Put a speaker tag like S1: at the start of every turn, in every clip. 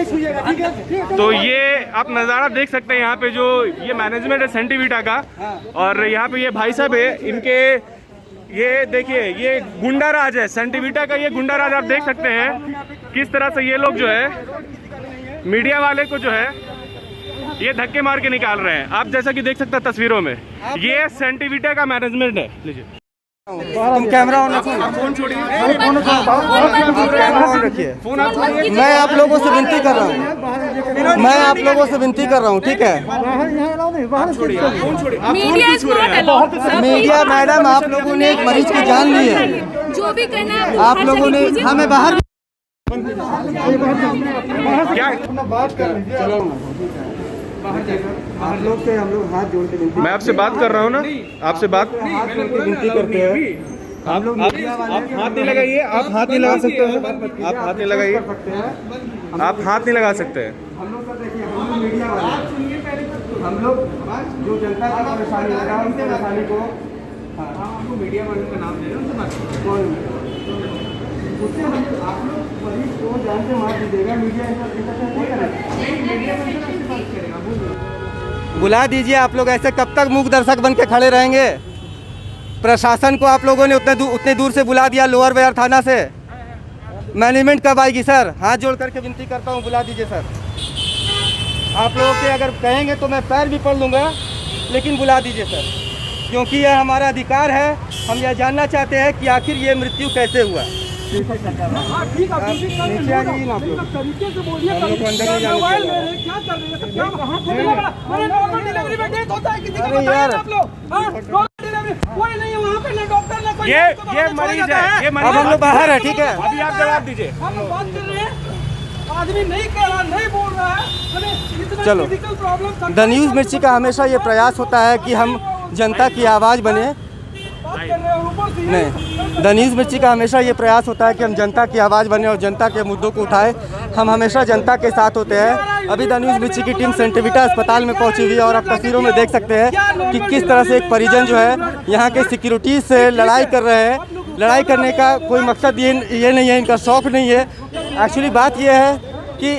S1: तो ये आप नज़ारा देख सकते हैं यहाँ पे जो ये मैनेजमेंट है सेंटीविटा का, और यहाँ पे ये भाई साहब है इनके, ये देखिए ये गुंडा राज है सेंटीविटा का, ये गुंडा राज आप देख सकते हैं किस तरह से ये लोग जो है मीडिया वाले को जो है ये धक्के मार के निकाल रहे हैं। आप जैसा कि देख सकते हैं तस्वीरों में, ये सेंटीविटा का मैनेजमेंट है। लीजिए
S2: तुम कैमरा ऑन रखो,
S1: फोन छोड़िए,
S2: फोन आप छोड़िए। मैं आप लोगों से विनती कर रहा हूँ, मैं आप लोगों से विनती कर रहा हूँ, ठीक है। मीडिया मैडम, आप लोगों ने एक मरीज की जान ली है,
S3: जो भी करना है
S2: आप लोगों ने हमें बाहर
S1: क्या
S2: बात कर आप लोग से हम लोग हाथ जोड़ के विनती,
S1: मैं आपसे बात कर रहा हूँ ना, आपसे बात
S2: हाथ जोड़ के विनती करते हैं।
S1: आप हाथ नहीं लगाइए, आप हाथ नहीं लगा सकते हैं, आप हाथ नहीं लगाइए, आप हाथ नहीं लगा सकते हैं।
S2: हम लोग का देखिए, हम लोग मीडिया वाले, हम लोग जो जनता की परेशानी है उन परेशानी को, आपको मीडिया वालों का नाम दे रहे हैं, उससे आप लोग मरीज को जान से मार दीजिएगा। बुला दीजिए। आप लोग ऐसे कब तक मूक दर्शक बन के खड़े रहेंगे? प्रशासन को आप लोगों ने उतने दूर से बुला दिया, लोअर बाजार थाना से। मैनेजमेंट कब आएगी सर? हाथ जोड़ करके विनती करता हूँ, बुला दीजिए सर। आप लोगों के अगर कहेंगे तो मैं पैर भी पड़ लूँगा, लेकिन बुला दीजिए सर, क्योंकि यह हमारा अधिकार है। हम यह जानना चाहते हैं कि आखिर ये मृत्यु कैसे हुआ। नीचे आ जाइए ना आप लोग, हम लोग को अंदर नहीं जाने।
S1: ये मरीज है, ये मरीज,
S2: अब हम लोग बाहर है, ठीक है।
S1: अभी आप जवाब दीजिए।
S4: हम बात कर रहे हैं, आदमी नहीं कह रहा, नहीं बोल रहा है।
S2: चलो, द न्यूज़ मिर्ची का हमेशा ये प्रयास होता है कि हम जनता की आवाज़ बने। नहीं, द न्यूज़ मिर्ची का हमेशा ये प्रयास होता है कि हम जनता की आवाज़ बने और जनता के मुद्दों को उठाएं। हम हमेशा जनता के साथ होते हैं। अभी द न्यूज़ मिर्ची की टीम सेंटीविटा अस्पताल में पहुंची हुई है और आप तस्वीरों में देख सकते हैं कि किस तरह से एक परिजन जो है यहाँ के सिक्योरिटी से लड़ाई कर रहे हैं। लड़ाई करने का कोई मकसद ये नहीं है, इनका शौक़ नहीं है। एक्चुअली बात यह है कि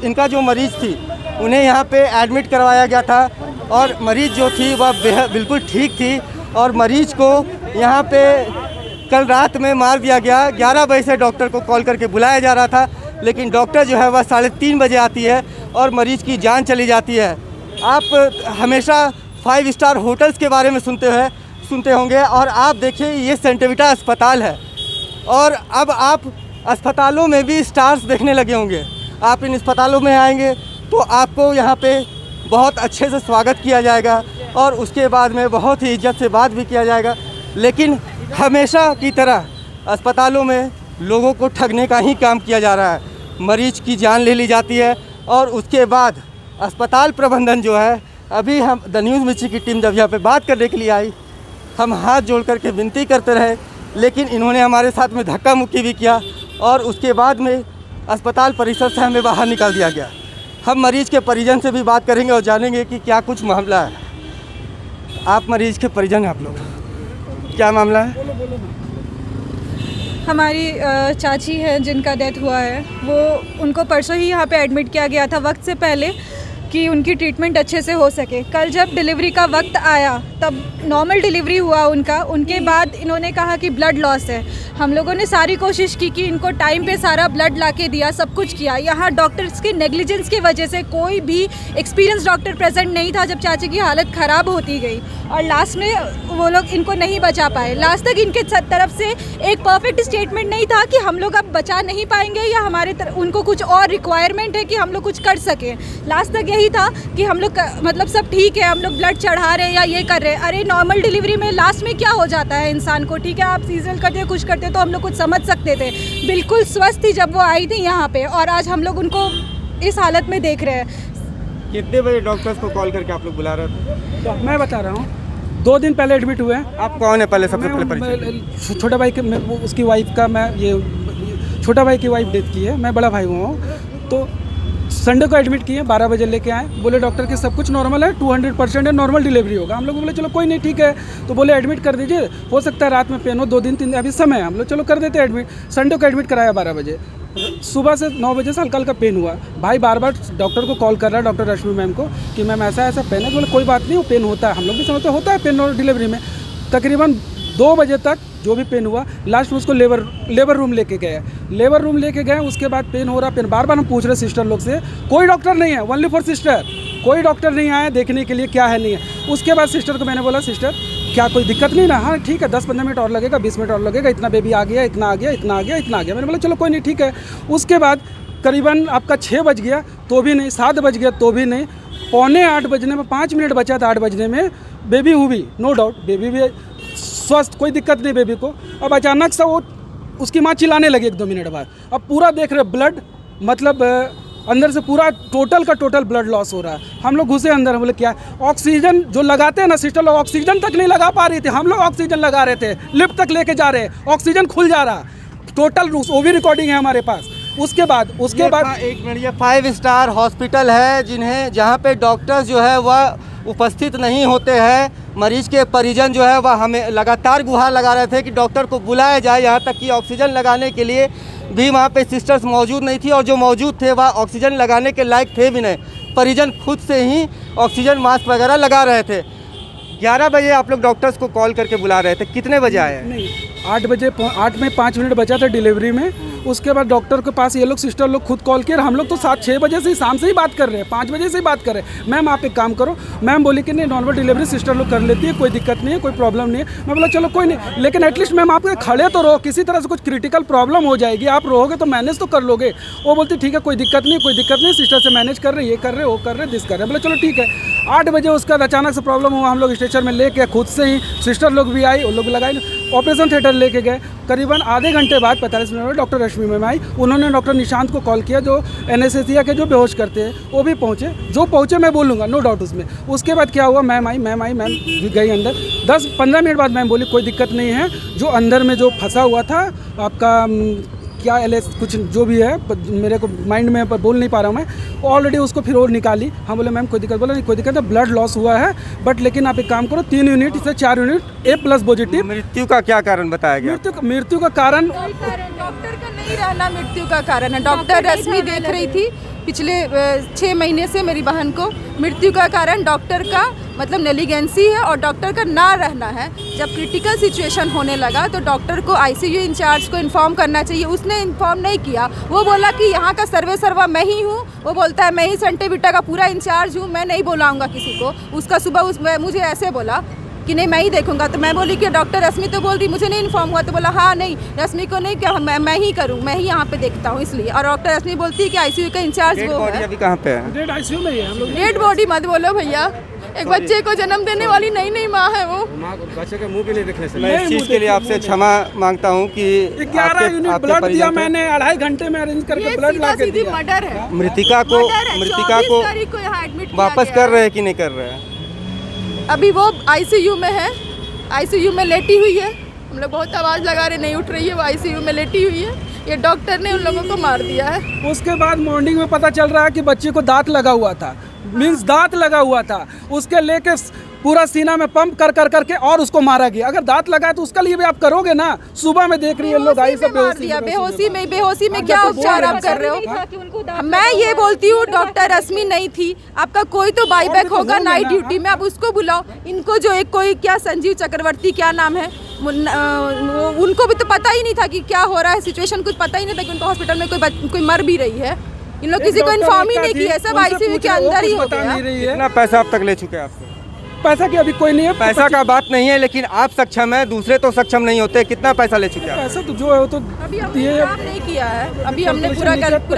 S2: इनका जो मरीज़ थी उन्हें यहाँ पे एडमिट करवाया गया था, और मरीज़ जो थी वह बिल्कुल ठीक थी, और मरीज़ को यहाँ पे कल रात में मार दिया गया। 11 बजे से डॉक्टर को कॉल करके बुलाया जा रहा था, लेकिन डॉक्टर जो है वह 3:30 बजे आती है और मरीज़ की जान चली जाती है। आप हमेशा 5 स्टार होटल्स के बारे में सुनते होंगे, और आप देखिए ये सेंटीविटा अस्पताल है, और अब आप अस्पतालों में भी स्टार्स देखने लगे होंगे। आप इन अस्पतालों में आएंगे तो आपको यहाँ पे बहुत अच्छे से स्वागत किया जाएगा, और उसके बाद में बहुत ही इज्जत से बात भी किया जाएगा। लेकिन हमेशा की तरह अस्पतालों में लोगों को ठगने का ही काम किया जा रहा है। मरीज़ की जान ले ली जाती है, और उसके बाद अस्पताल प्रबंधन जो है, अभी हम द न्यूज़ मिर्ची की टीम जब यहाँ पे बात करने के लिए आई, हम हाथ जोड़ करके विनती करते रहे, लेकिन इन्होंने हमारे साथ में धक्का मुक्की भी किया, और उसके बाद में अस्पताल परिसर से हमें बाहर निकाल दिया गया। हम मरीज़ के परिजन से भी बात करेंगे और जानेंगे कि क्या कुछ मामला है। आप मरीज़ के परिजन हैं, आप लोग, क्या मामला है?
S3: हमारी चाची है जिनका डेथ हुआ है, वो उनको परसों ही यहाँ पे एडमिट किया गया था, वक्त से पहले, कि उनकी ट्रीटमेंट अच्छे से हो सके। कल जब डिलीवरी का वक्त आया तब नॉर्मल डिलीवरी हुआ उनका, उनके बाद इन्होंने कहा कि ब्लड लॉस है। हम लोगों ने सारी कोशिश की कि इनको टाइम पे सारा ब्लड ला के दिया, सब कुछ किया। यहाँ डॉक्टर्स की नेग्लिजेंस की वजह से कोई भी एक्सपीरियंस डॉक्टर प्रेजेंट नहीं था जब चाची की हालत ख़राब होती गई, और लास्ट में वो लोग इनको नहीं बचा पाए। लास्ट तक इनके तरफ से एक परफेक्ट स्टेटमेंट नहीं था कि हम लोग अब बचा नहीं पाएंगे, या हमारे उनको कुछ और रिक्वायरमेंट है कि हम लोग कुछ कर सकें। लास्ट तक यही था कि हम लोग मतलब सब ठीक है, हम लोग ब्लड चढ़ा रहे हैं या ये कर रहे हैं। अरे नॉर्मल डिलीवरी में लास्ट में क्या हो जाता है इंसान को, ठीक है आप सीजन करते कुछ करते तो हम लोग कुछ समझ सकते थे। बिल्कुल स्वस्थ थी जब वो आई थी यहाँ पे, और आज हम लोग उनको इस हालत में देख रहे हैं।
S2: कितने बजे डॉक्टर्स को कॉल करके आप लोग बुला रहे थे?
S4: मैं बता रहा हूँ, 2 दिन पहले एडमिट हुए हैं।
S2: आप कौन है पहले, सबसे पहले परिचय?
S4: छोटा भाई के, उसकी वाइफ का, मैं ये छोटा भाई की वाइफ डेथ की है, मैं बड़ा भाई हुआ हूँ। तो संडे को एडमिट किए, 12 बजे लेके आए, बोले डॉक्टर के सब कुछ नॉर्मल है, 200% है, नॉर्मल डिलीवरी होगा। हम लोग बोले चलो कोई नहीं, ठीक है। तो बोले एडमिट कर दीजिए, हो सकता है रात में पेन हो, 2 दिन 3 दिन अभी समय है, हम लोग चलो कर देते हैं एडमिट। संडे को एडमिट कराया 12 बजे। सुबह से 9 बजे से हल्का हल्का पेन हुआ। भाई बार बार डॉक्टर को कॉल कर रहा है, डॉक्टर रश्मि मैम को, कि मैम ऐसा ऐसा पेन है। बोले कोई बात नहीं, वो पेन होता है, हम लोग भी समझते होता है पेन और डिलीवरी में। तकरीबन 2 बजे तक जो भी पेन हुआ, लास्ट में उसको लेबर रूम लेके गए। लेबर रूम लेके गए, उसके बाद पेन हो रहा, पेन बार बार हम पूछ रहे सिस्टर लोग से, कोई डॉक्टर नहीं है, ओनली फॉर सिस्टर, कोई डॉक्टर नहीं आया देखने के लिए क्या है नहीं है। उसके बाद सिस्टर को मैंने बोला, सिस्टर क्या कोई दिक्कत नहीं ना? हाँ ठीक है, 10-15 मिनट और लगेगा, 20 मिनट और लगेगा, इतना बेबी आ गया, इतना आ गया, इतना आ गया, इतना आ गया। मैंने बोला चलो कोई नहीं, ठीक है। उसके बाद करीबन आपका 6 बज गया तो भी नहीं, 7 बज गया तो भी नहीं, 7:45 बजने में 5 मिनट बचा था 8 बजने में, बेबी हुई, नो डाउट बेबी भी स्वस्थ, कोई दिक्कत नहीं बेबी को। अब अचानक से वो उसकी माँ चिल्लाने लगी 1-2 मिनट बाद। अब पूरा देख रहे ब्लड, मतलब अंदर से पूरा टोटल का टोटल ब्लड लॉस हो रहा है। हम लोग घुसे अंदर, हम बोले क्या ऑक्सीजन जो लगाते हैं ना सिस्टर लोग, ऑक्सीजन तक नहीं लगा पा रही थी, हम लोग ऑक्सीजन लगा रहे थे, लिफ्ट तक लेके जा रहे, ऑक्सीजन खुल जा रहा, टोटल वो भी रिकॉर्डिंग है हमारे पास। उसके बाद
S2: एक मिनट, ये 5 स्टार हॉस्पिटल है जिन्हें जहाँ पे डॉक्टर्स जो है वह उपस्थित नहीं होते हैं। मरीज के परिजन जो है वह हमें लगातार गुहार लगा रहे थे कि डॉक्टर को बुलाया जाए, यहाँ तक कि ऑक्सीजन लगाने के लिए भी वहाँ पे सिस्टर्स मौजूद नहीं थी, और जो मौजूद थे वह ऑक्सीजन लगाने के लायक थे भी नहीं। परिजन खुद से ही ऑक्सीजन मास्क वगैरह लगा रहे थे। 11 बजे आप लोग डॉक्टर्स को कॉल करके बुला रहे थे, कितने बजे आए?
S4: नहीं, 8 बजे, 8 में 5 मिनट बचा था डिलीवरी में। उसके बाद डॉक्टर के पास ये लोग सिस्टर लोग खुद कॉल किए, हम लोग तो 7-6 बजे से ही शाम से ही बात कर रहे हैं, 5 बजे से ही बात कर रहे हैं। मैम आप एक काम करो, मैम बोली कि नहीं नॉर्मल डिलीवरी सिस्टर लोग कर लेती है, कोई दिक्कत नहीं है, कोई प्रॉब्लम नहीं है। मैं बोला चलो कोई नहीं, लेकिन एटलीस्ट मैम आप खड़े तो रहो, किसी तरह से कुछ क्रिटिकल प्रॉब्लम हो जाएगी, आप रहोगे तो मैनेज तो कर लोगे। वो बोलती ठीक है कोई दिक्कत नहीं, कोई दिक्कत नहीं, सिस्टर से मैनेज कर रहे, ये कर रहे, वो कर रहे, दिस कर रहे। बोले चलो ठीक है। 8 बजे उसका अचानक से प्रॉब्लम हुआ, हम लोग स्ट्रेचर में लेके खुद से ही, सिस्टर लोग भी आई, वो लोग लगाए, ऑपरेशन थिएटर लेके गए। करीबन आधे घंटे बाद 45 मिनट में डॉक्टर रश्मि मैम आई, उन्होंने डॉक्टर निशांत को कॉल किया, जो एनेस्थीसिया के जो बेहोश करते हैं, वो भी पहुँचे, जो पहुँचे मैं बोलूँगा नो डाउट उसमें। उसके बाद क्या हुआ, मैम भी गई अंदर, 10-15 मिनट बाद मैम बोली कोई दिक्कत नहीं है, जो अंदर में जो फंसा हुआ था आपका क्या LS कुछ जो भी है, मेरे को माइंड में पर बोल नहीं पा रहा हूँ मैं, ऑलरेडी उसको फिर और निकाली। हम बोले मैम कोई दिक्कत, बोला नहीं कोई दिक्कत है, ब्लड लॉस हुआ है, बट लेकिन आप एक काम करो 3 यूनिट से 4 यूनिट A+ पॉजिटिव।
S2: मृत्यु का क्या कारण बताया गया?
S4: मृत्यु का कारण
S3: डॉक्टर का नहीं रहना मृत्यु का कारण है। डॉक्टर रश्मि देख रही थी पिछले 6 महीने से मेरी बहन को। मृत्यु का कारण डॉक्टर का मतलब नेग्लिजेंसी है और डॉक्टर का ना रहना है। जब क्रिटिकल सिचुएशन होने लगा तो डॉक्टर को ICU इंचार्ज को इन्फॉर्म करना चाहिए, उसने इन्फॉर्म नहीं किया। वो बोला कि यहाँ का सर्वा मैं ही हूँ, वो बोलता है मैं ही सेंटीविटा का पूरा इंचार्ज हूँ, मैं नहीं बुलाऊंगा किसी को। उसका सुबह मुझे ऐसे बोला कि नहीं मैं ही देखूंगा। तो मैं बोली कि डॉक्टर रश्मि तो बोल रही मुझे नहीं इन्फॉर्म हुआ। तो बोला हाँ नहीं रश्मि को नहीं, क्या मैं ही करूँ, मैं ही यहाँ पे देखता हूँ इसलिए। और डॉक्टर रश्मि बोलती है कि ICU का इंचार्ज वो है।
S2: अभी कहाँ पे है?
S4: डेड ICU में ही है हम लोग।
S3: डेड बॉडी मत बोलो भैया, एक बच्चे को जन्म देने वाली नई माँ है वो।
S2: बच्चे के मुंह भी नहीं देखने से। मैं इस चीज़ के लिए आपसे क्षमा मांगता हूँ कि
S4: 11 यूनिट ब्लड दिया मैंने, 2.5 घंटे में अरेंज करके ब्लड ला के दिया।
S3: मर्डर है।
S2: मृतिका को वापस कर रहे हैं कि नहीं कर रहे हैं?
S3: अभी वो ICU में है, ICU में लेटी हुई है। हम लोग बहुत आवाज़ लगा रहे, नहीं उठ रही है, वो ICU में लेटी हुई है। ये डॉक्टर ने उन लोगों को मार दिया है।
S4: उसके बाद मॉर्निंग में पता चल रहा है कि बच्चे को दांत लगा हुआ था, मीन्स दांत लगा हुआ था, उसके लेके पूरा सीना में पंप कर करके और उसको मारा गया। अगर दांत लगा है तो उसका लिए भी आप करोगे ना। सुबह में देख रही है लोग आई सब
S3: बेहोशी में क्या उपचार आप कर रहे हो? मैं ये बोलती हूँ डॉक्टर रश्मि नहीं थी, आपका कोई तो बाईबैक होगा नाइट ड्यूटी में, आप उसको बुलाओ। इनको जो एक कोई क्या संजीव चक्रवर्ती क्या नाम है, उनको भी तो पता ही नहीं था कि क्या हो रहा है, सिचुएशन कुछ पता ही नहीं था कि उनको हॉस्पिटल में कोई मर भी रही है। इन लोग किसी को इन्फॉर्म ही नहीं किया, सब ICU के अंदर ही हो गया।
S2: कितना पैसा अब तक ले चुके हैं आपसे?
S4: पैसा की अभी कोई नहीं है,
S2: पैसा का बात नहीं है, लेकिन आप सक्षम है, दूसरे तो सक्षम नहीं होते। कितना पैसा ले चुके हैं?
S4: पैसा तो जो है वो तो
S3: अभी हमने हिसाब नहीं किया है, अभी हमने पूरा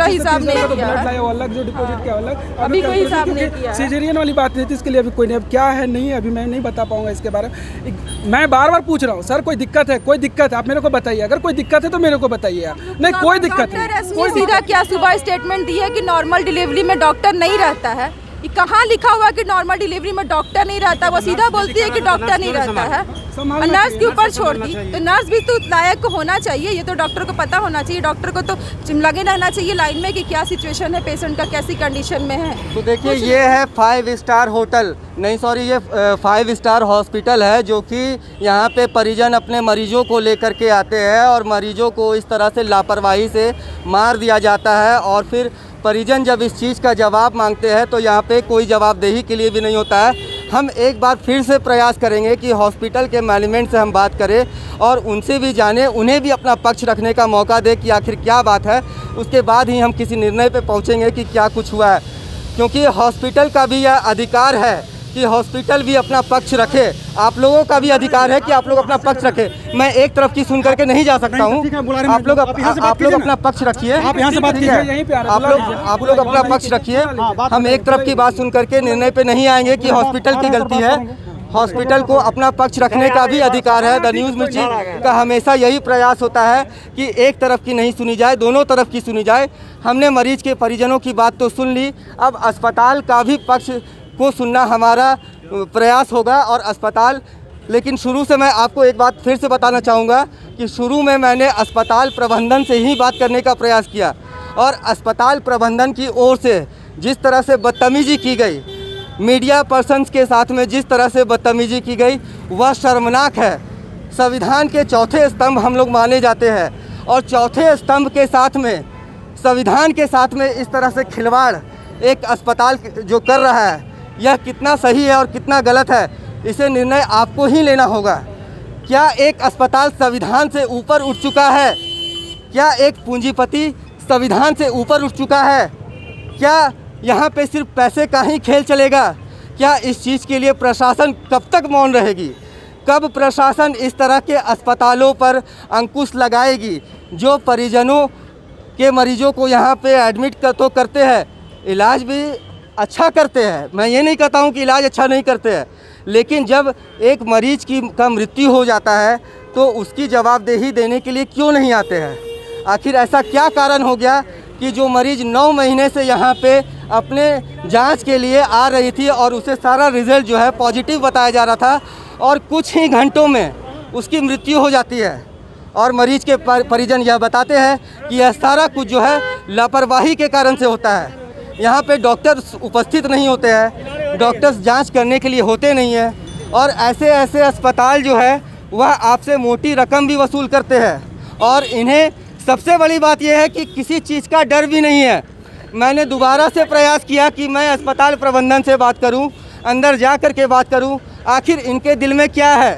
S3: हिसाब नहीं किया है।
S4: अलग जो डिपॉजिट किया अलग,
S3: अभी कोई हिसाब नहीं किया है।
S4: सीजरियन वाली बात नहीं थी, इसके लिए अभी कोई नहीं। अब क्या है नहीं अभी मैं नहीं बता पाऊंगा इसके बारे में। मैं बार पूछ रहा हूँ सर कोई दिक्कत है, कोई दिक्कत है आप मेरे को बताइए, अगर कोई दिक्कत है तो मेरे को बताइए आप। नहीं कोई दिक्कत नहीं।
S3: सीधा क्या सुबह स्टेटमेंट दी है कि नॉर्मल डिलीवरी में डॉक्टर नहीं रहता है, ये कहाँ लिखा हुआ है कि नॉर्मल डिलीवरी में डॉक्टर नहीं रहता? वो सीधा बोलती है कि डॉक्टर नहीं रहता है और नर्स के ऊपर छोड़ दी। तो नर्स भी तो लायक होना चाहिए, ये तो डॉक्टर को पता होना चाहिए। डॉक्टर को तो लगे रहना चाहिए लाइन में कि क्या सिचुएशन है, पेशेंट का कैसी कंडीशन में है।
S2: तो देखिए ये है 5 स्टार होटल, नहीं सॉरी ये 5 स्टार हॉस्पिटल है, जो कि यहाँ पे परिजन अपने मरीजों को लेकर के आते हैं और मरीजों को इस तरह से लापरवाही से मार दिया जाता है। और फिर परिजन जब इस चीज़ का जवाब मांगते हैं तो यहाँ पे कोई जवाबदेही के लिए भी नहीं होता है। हम एक बार फिर से प्रयास करेंगे कि हॉस्पिटल के मैनेजमेंट से हम बात करें और उनसे भी जानें, उन्हें भी अपना पक्ष रखने का मौका दें कि आखिर क्या बात है। उसके बाद ही हम किसी निर्णय पे पहुँचेंगे कि क्या कुछ हुआ है, क्योंकि हॉस्पिटल का भी यह अधिकार है कि हॉस्पिटल भी अपना पक्ष रखे। आप लोगों का भी अधिकार है कि आप लोग अपना पक्ष रखें। मैं एक तरफ की सुन करके नहीं जा सकता हूँ। आप लोग अपना पक्ष रखिए,
S4: आप यहाँ से बात कीजिए, यहीं पे
S2: आप लोग अपना पक्ष रखिए। हम एक तरफ की बात सुन करके निर्णय पे नहीं आएंगे कि हॉस्पिटल की गलती है। हॉस्पिटल को अपना पक्ष रखने का भी अधिकार है। द न्यूज़ मिर्ची का हमेशा यही प्रयास होता है कि एक तरफ की नहीं सुनी जाए, दोनों तरफ की सुनी जाए। हमने मरीज के परिजनों की बात तो सुन ली, अब अस्पताल का भी पक्ष को सुनना हमारा प्रयास होगा। और अस्पताल, लेकिन शुरू से मैं आपको एक बात फिर से बताना चाहूँगा कि शुरू में मैंने अस्पताल प्रबंधन से ही बात करने का प्रयास किया और अस्पताल प्रबंधन की ओर से जिस तरह से बदतमीजी की गई, मीडिया पर्सन्स के साथ में जिस तरह से बदतमीजी की गई, वह शर्मनाक है। संविधान के चौथे स्तंभ हम लोग माने जाते हैं और चौथे स्तंभ के साथ में, संविधान के साथ में इस तरह से खिलवाड़ एक अस्पताल जो कर रहा है, यह कितना सही है और कितना गलत है, इसे निर्णय आपको ही लेना होगा। क्या एक अस्पताल संविधान से ऊपर उठ चुका है? क्या एक पूंजीपति संविधान से ऊपर उठ चुका है? क्या यहाँ पे सिर्फ पैसे का ही खेल चलेगा? क्या इस चीज़ के लिए प्रशासन कब तक मौन रहेगी? कब प्रशासन इस तरह के अस्पतालों पर अंकुश लगाएगी जो परिजनों के मरीजों को यहाँ पे एडमिट करते हैं, इलाज भी अच्छा करते हैं। मैं ये नहीं कहता हूँ कि इलाज अच्छा नहीं करते हैं, लेकिन जब एक मरीज का मृत्यु हो जाता है तो उसकी जवाबदेही देने के लिए क्यों नहीं आते हैं? आखिर ऐसा क्या कारण हो गया कि जो मरीज 9 महीने से यहाँ पे अपने जांच के लिए आ रही थी और उसे सारा रिज़ल्ट जो है पॉजिटिव बताया जा रहा था और कुछ ही घंटों में उसकी मृत्यु हो जाती है और मरीज के परिजन यह बताते हैं कि यह सारा कुछ जो है लापरवाही के कारण से होता है। यहाँ पे डॉक्टर्स उपस्थित नहीं होते हैं, डॉक्टर्स जांच करने के लिए होते नहीं हैं और ऐसे ऐसे अस्पताल जो है वह आपसे मोटी रकम भी वसूल करते हैं। और इन्हें सबसे बड़ी बात यह है कि किसी चीज़ का डर भी नहीं है। मैंने दोबारा से प्रयास किया कि मैं अस्पताल प्रबंधन से बात करूं, अंदर जा कर के बात करूं, आखिर इनके दिल में क्या है?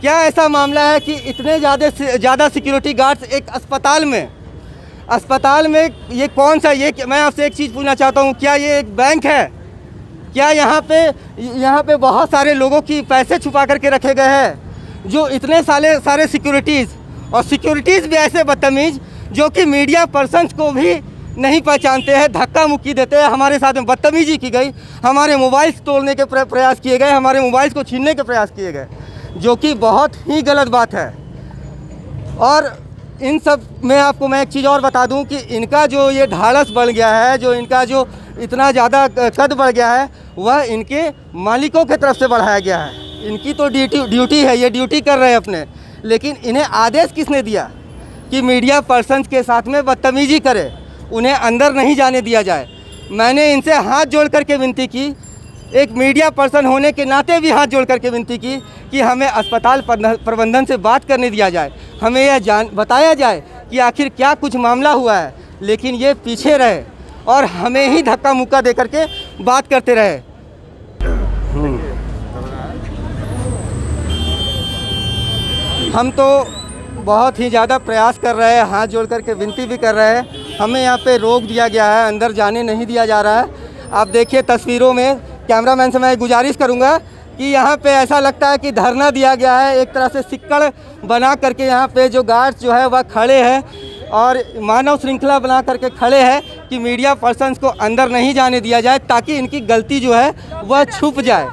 S2: क्या ऐसा मामला है कि इतने ज़्यादा सिक्योरिटी गार्ड्स एक अस्पताल में ये कौन सा, ये मैं आपसे एक चीज़ पूछना चाहता हूँ, क्या ये एक बैंक है? क्या यहाँ पे बहुत सारे लोगों की पैसे छुपा करके रखे गए हैं? जो इतने सारे सिक्योरिटीज़ और सिक्योरिटीज़ भी ऐसे बदतमीज़ जो कि मीडिया पर्सन्स को भी नहीं पहचानते हैं, धक्का मुक्की देते हैं। हमारे साथ में बदतमीजी की गई, हमारे मोबाइल्स तोड़ने के प्रयास किए गए, हमारे मोबाइल्स को छीनने के प्रयास किए गए, जो कि बहुत ही गलत बात है। और इन सब में आपको मैं एक चीज़ और बता दूं कि इनका जो ये ढाढ़स बढ़ गया है, जो इनका जो इतना ज़्यादा कद बढ़ गया है, वह इनके मालिकों की तरफ से बढ़ाया गया है। इनकी तो ड्यूटी है, ये ड्यूटी कर रहे हैं अपने, लेकिन इन्हें आदेश किसने दिया कि मीडिया पर्सन्स के साथ में बदतमीजी करे, उन्हें अंदर नहीं जाने दिया जाए? मैंने इनसे हाथ जोड़ करके विनती की, एक मीडिया पर्सन होने के नाते भी हाथ जोड़ करके विनती की कि हमें अस्पताल प्रबंधन से बात करने दिया जाए, हमें यह बताया जाए कि आखिर क्या कुछ मामला हुआ है। लेकिन ये पीछे रहे और हमें ही धक्का मुक्का दे करके बात करते रहे। हम तो बहुत ही ज़्यादा प्रयास कर रहे हैं, हाथ जोड़ करके विनती भी कर रहे हैं। हमें यहाँ पे रोक दिया गया है, अंदर जाने नहीं दिया जा रहा है। आप देखिए तस्वीरों में, कैमरामैन से मैं गुजारिश करूँगा कि यहाँ पे ऐसा लगता है कि धरना दिया गया है, एक तरह से सिक्कड़ बना करके यहाँ पे जो गार्ड्स जो है वह खड़े हैं और मानव श्रृंखला बना करके खड़े हैं कि मीडिया पर्सन्स को अंदर नहीं जाने दिया जाए ताकि इनकी गलती जो है वह छुप जाए।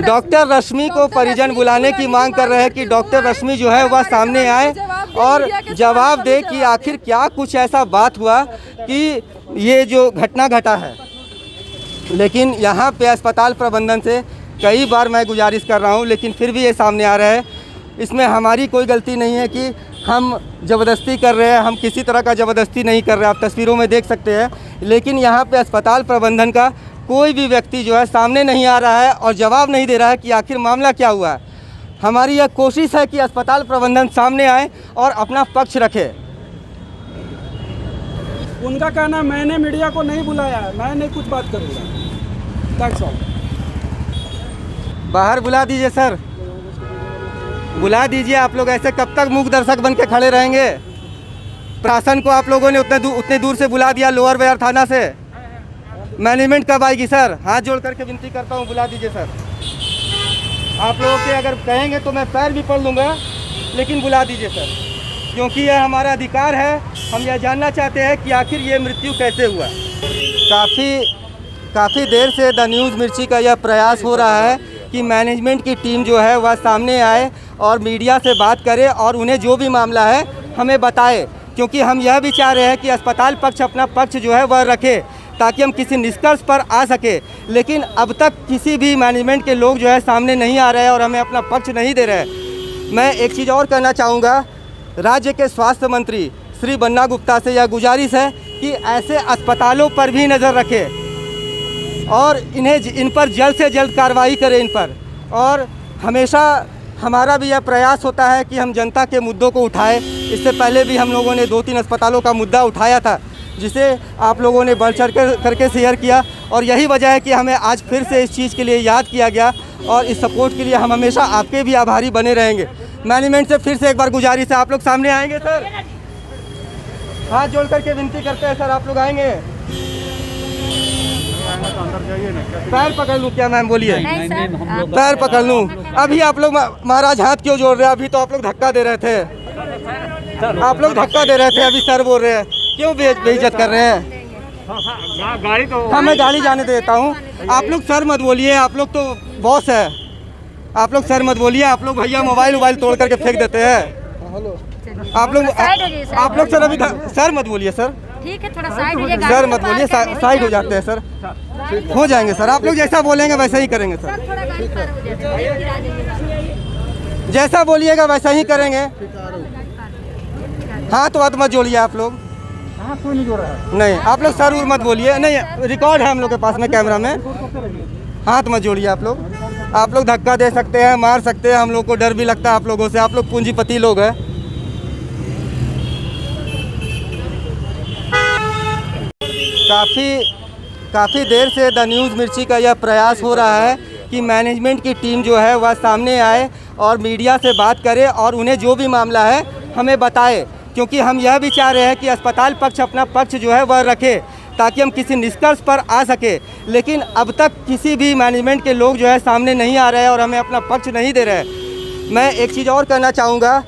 S2: डॉक्टर रश्मि को परिजन बुलाने की मांग कर रहे हैं कि डॉक्टर रश्मि जो है वह सामने आए और जवाब दे कि आखिर क्या कुछ ऐसा बात हुआ कि ये जो घटना घटा है। लेकिन यहाँ पे अस्पताल प्रबंधन से कई बार मैं गुजारिश कर रहा हूँ, लेकिन फिर भी ये सामने आ रहा है। इसमें हमारी कोई गलती नहीं है कि हम ज़बरदस्ती कर रहे हैं, हम किसी तरह का ज़बरदस्ती नहीं कर रहे हैं, आप तस्वीरों में देख सकते हैं। लेकिन यहाँ पे अस्पताल प्रबंधन का कोई भी व्यक्ति जो है सामने नहीं आ रहा है और जवाब नहीं दे रहा है कि आखिर मामला क्या हुआ है। हमारी यह कोशिश है कि अस्पताल प्रबंधन सामने आए और अपना पक्ष रखे।
S4: उनका कहना मैंने मीडिया को नहीं बुलाया है, मैं नहीं कुछ बात करूँगा। That's all.
S2: बाहर बुला दीजिए सर, बुला दीजिए। आप लोग ऐसे कब तक मूक दर्शक बन के खड़े रहेंगे? प्रशासन को आप लोगों ने उतने दूर से बुला दिया, लोअर बाजार थाना से। मैनेजमेंट कब आएगी सर? हाथ जोड़ करके विनती करता हूँ, बुला दीजिए सर। आप लोगों के अगर कहेंगे तो मैं पैर भी पढ़ लूँगा, लेकिन बुला दीजिए सर, क्योंकि यह हमारा अधिकार है। हम यह जानना चाहते हैं कि आखिर ये मृत्यु कैसे हुआ। काफ़ी देर से द न्यूज़ मिर्ची का यह प्रयास हो रहा है कि मैनेजमेंट की टीम जो है वह सामने आए और मीडिया से बात करे और उन्हें जो भी मामला है हमें बताए, क्योंकि हम यह भी चाह रहे हैं कि अस्पताल पक्ष अपना पक्ष जो है वह रखे, ताकि हम किसी निष्कर्ष पर आ सके। लेकिन अब तक किसी भी मैनेजमेंट के लोग जो है सामने नहीं आ रहे हैं और हमें अपना पक्ष नहीं दे रहे हैं। मैं एक चीज़ और कहना चाहूँगा, राज्य के स्वास्थ्य मंत्री श्री बन्ना गुप्ता से यह गुजारिश है कि ऐसे अस्पतालों पर भी नज़र रखें और इन पर जल्द से जल्द कार्रवाई करें इन पर। और हमेशा हमारा भी यह प्रयास होता है कि हम जनता के मुद्दों को उठाएं। इससे पहले भी हम लोगों ने 2-3 अस्पतालों का मुद्दा उठाया था, जिसे आप लोगों ने बढ़ चढ़ करके शेयर किया, और यही वजह है कि हमें आज फिर से इस चीज़ के लिए याद किया गया। और इस सपोर्ट के लिए हम हमेशा आपके भी आभारी बने रहेंगे। मैनेजमेंट से फिर से एक बार गुजारिश है, आप लोग सामने आएंगे सर? हाथ जोड़ करके विनती करते हैं सर, आप लोग आएंगे? पैर पकड़ लूँ क्या मैम? बोलिए। पैर पकड़ लूँ? अभी आप लोग महाराज हाथ क्यों जोड़ रहे हैं? अभी तो आप लोग धक्का दे रहे थे, आप लोग धक्का दे रहे थे, अभी सर बोल रहे हैं। क्यों बेइज्जत कर रहे हैं?
S1: गाड़ी तो
S2: हाँ, मैं गाड़ी जाने देता हूँ। आप लोग सर मत बोलिए, आप लोग तो बॉस है। आप लोग सर मत बोलिए, आप लोग भैया मोबाइल तोड़ करके फेंक देते हैं। आप लोग सर अभी सर मत बोलिए सर,
S5: ठीक है, थोड़ा साइड हो जाइए।
S2: सर मत बोलिए, साइड हो जाते हैं सर। हो जाएंगे सर, आप लोग जैसा बोलेंगे वैसा ही करेंगे सर।
S5: थोड़ा गाड़ी पार हो जाए।
S2: जैसा बोलिएगा वैसा ही करेंगे। हाथ वाथ मत जोड़िए आप लोग।
S4: कोई नहीं जोड़ रहा है।
S2: नहीं, आप लोग सर मत बोलिए, नहीं रिकॉर्ड है हम लोग के पास में कैमरा में। हाथ मत जोड़िए आप लोग। आप लोग धक्का दे सकते हैं, मार सकते हैं, हम लोग को डर भी लगता है आप लोगों से। आप लोग पूंजीपति लोग हैं। काफ़ी देर से द न्यूज़ मिर्ची का यह प्रयास हो रहा है कि मैनेजमेंट की टीम जो है वह सामने आए और मीडिया से बात करे और उन्हें जो भी मामला है हमें बताए, क्योंकि हम यह भी चाह रहे हैं कि अस्पताल पक्ष अपना पक्ष जो है वह रखे, ताकि हम किसी निष्कर्ष पर आ सके। लेकिन अब तक किसी भी मैनेजमेंट के लोग जो है सामने नहीं आ रहे हैं और हमें अपना पक्ष नहीं दे रहे हैं। मैं एक चीज़ और कहना चाहूँगा,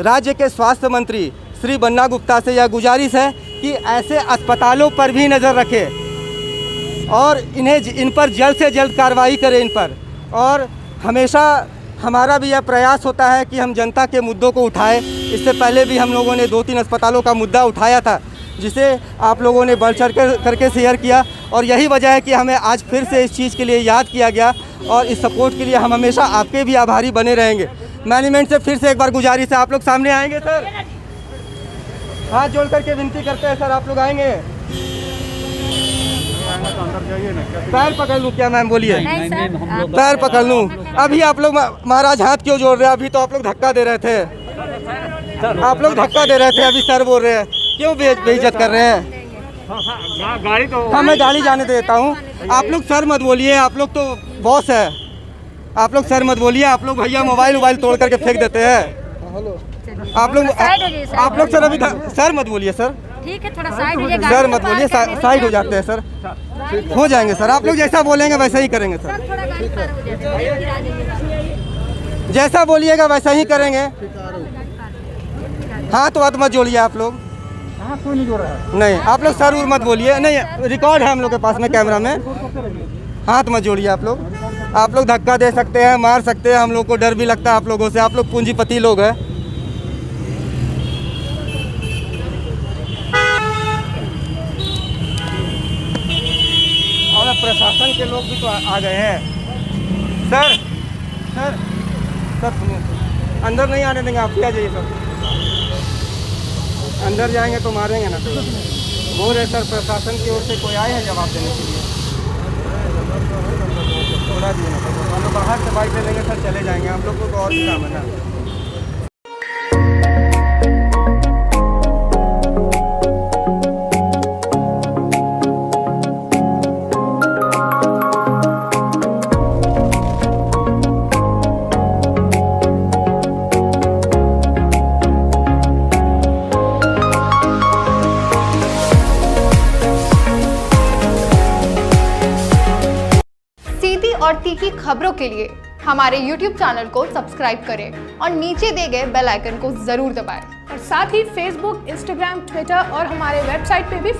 S2: राज्य के स्वास्थ्य मंत्री श्री बन्ना गुप्ता से यह गुजारिश है कि ऐसे अस्पतालों पर भी नज़र रखें और इन पर जल्द से जल्द कार्रवाई करें इन पर। और हमेशा हमारा भी यह प्रयास होता है कि हम जनता के मुद्दों को उठाएं। इससे पहले भी हम लोगों ने 2-3 अस्पतालों का मुद्दा उठाया था, जिसे आप लोगों ने बढ़ चढ़ करके शेयर किया, और यही वजह है कि हमें आज फिर से इस चीज़ के लिए याद किया गया। और इस सपोर्ट के लिए हम हमेशा आपके भी आभारी बने रहेंगे। मैनेजमेंट से फिर से एक बार गुजारिश है, आप लोग सामने आएंगे सर? हाथ जोड़ करके विनती करते हैं सर, आप लोग आएंगे? पैर पकड़ लूँ क्या मैम? बोलिए। पैर पकड़ लूँ? अभी आप लोग महाराज हाथ क्यों जोड़ रहे हैं? अभी तो आप लोग धक्का दे रहे थे, आप लोग धक्का दे रहे थे, अभी सर बोल रहे हैं। क्यों बेइज्जत कर रहे हैं?
S1: गाड़ी तो
S2: हाँ, मैं गाड़ी जाने देता हूँ। आप लोग सर मत बोलिए, आप लोग तो बॉस है। आप लोग सर मत बोलिए, आप लोग भैया मोबाइल तोड़ करके फेंक देते हैं। आप लोग सर अभी सर मत बोलिए सर,
S5: ठीक है, थोड़ा साइड हो जाइए।
S2: सर मत बोलिए, साइड हो जाते हैं सर। हो जाएंगे सर, आप लोग जैसा बोलेंगे वैसा ही करेंगे सर।
S5: थोड़ा गाड़ी पार हो जाए।
S2: जैसा बोलिएगा वैसा ही करेंगे। हाथ वाथ मत जोड़िए आप लोग।
S4: कोई नहीं जोड़ रहा है।
S2: नहीं, आप लोग सर मत बोलिए, नहीं रिकॉर्ड है हम लोग के पास में कैमरा में। हाथ मत जोड़िए आप लोग। आप लोग धक्का दे सकते हैं, मार सकते हैं, हम लोग को डर भी लगता है आप लोगों से। आप लोग पूंजीपति लोग हैं। और प्रशासन के लोग भी तो आ गए हैं। सर सर सर सुनिए, अंदर नहीं आने देंगे, आप क्या जाइए सर, अंदर जाएंगे तो मारेंगे ना। बोल रहे सर प्रशासन की ओर से कोई आए हैं जवाब देने के लिए? थोड़ा दिए ना सर, हम लोग बाहर से बाइक ले लेंगे सर, चले जाएंगे, हम लोग को तो और भी काम है ना।
S6: सीधी और तीखी खबरों के लिए हमारे YouTube चैनल को सब्सक्राइब करें और नीचे दिए गए बेल आइकन को जरूर दबाएं।
S7: और साथ ही फेसबुक, इंस्टाग्राम, ट्विटर और हमारे वेबसाइट पे भी